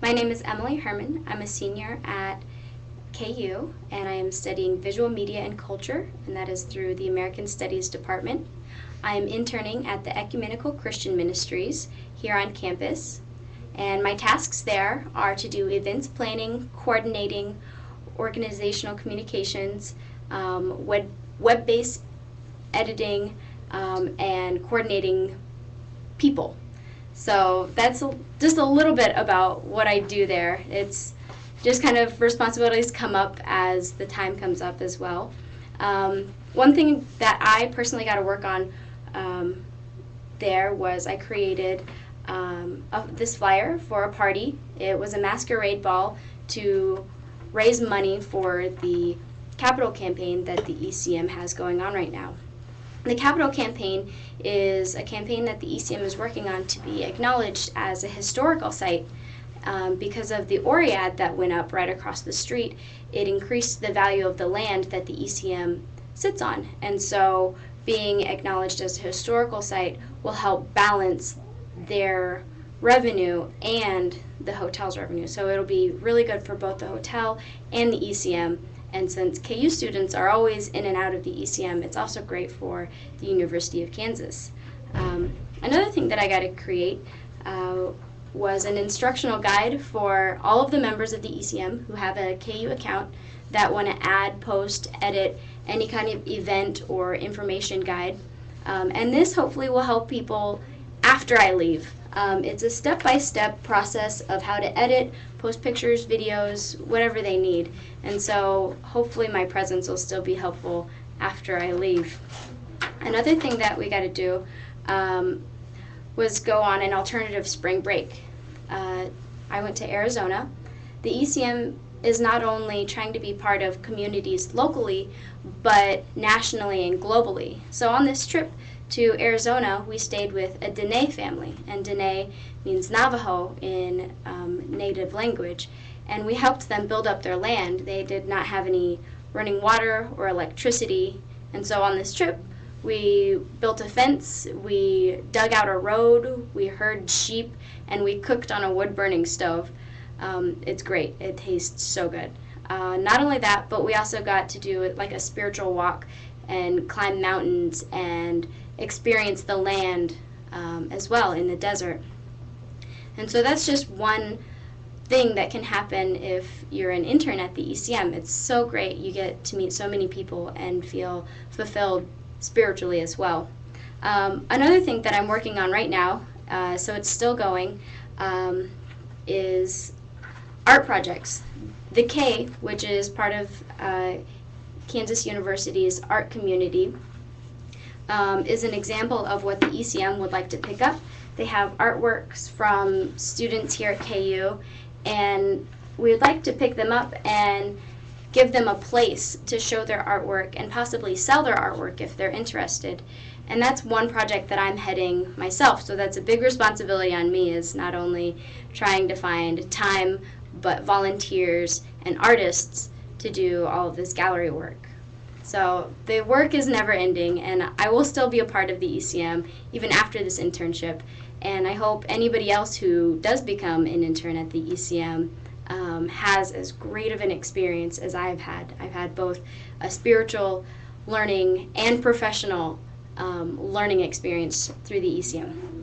My name is Emily Herman. I'm a senior at KU, and I am studying Visual Media and Culture, and that is through the American Studies Department. I am interning at the Ecumenical Christian Ministries here on campus, and my tasks there are to do events planning, coordinating, organizational communications, web-based editing, and coordinating people. So that's just a little bit about what I do there. It's just kind of responsibilities come up as the time comes up as well. One thing that I personally got to work on there was I created this flyer for a party. It was a masquerade ball to raise money for the capital campaign that the ECM has going on right now. The capital campaign is a campaign that the ECM is working on to be acknowledged as a historical site. Because of the ORI ad that went up right across the street, it increased the value of the land that the ECM sits on. And so being acknowledged as a historical site will help balance their revenue and the hotel's revenue. So it'll be really good for both the hotel and the ECM. And since KU students are always in and out of the ECM, it's also great for the University of Kansas. Another thing that I got to create was an instructional guide for all of the members of the ECM who have a KU account that want to add, post, edit any kind of event or information guide. And this hopefully will help people after I leave. It's a step-by-step process of how to edit, post pictures, videos, whatever they need. And so hopefully my presence will still be helpful after I leave. Another thing that we got to do was go on an alternative spring break. I went to Arizona. The ECM is not only trying to be part of communities locally, but nationally and globally. So on this trip to Arizona, we stayed with a Dene family, and Dene means Navajo in native language, and we helped them build up their land. They did not have any running water or electricity, and so on this trip, we built a fence, we dug out a road, we herded sheep, and we cooked on a wood-burning stove. It's great. It tastes so good. Not only that, but we also got to do like a spiritual walk and climb mountains and experience the land as well in the desert. And so that's just one thing that can happen if you're an intern at the ECM. It's so great. You get to meet so many people and feel fulfilled spiritually as well. Another thing that I'm working on right now, so it's still going, is art projects. The K, which is part of Kansas University's art community, is an example of what the ECM would like to pick up. They have artworks from students here at KU, and we would like to pick them up and give them a place to show their artwork and possibly sell their artwork if they're interested. And that's one project that I'm heading myself, so that's a big responsibility on me, is not only trying to find time, but volunteers and artists to do all of this gallery work. So the work is never ending, and I will still be a part of the ECM even after this internship. And I hope anybody else who does become an intern at the ECM has as great of an experience as I've had. I've had both a spiritual learning and professional learning experience through the ECM.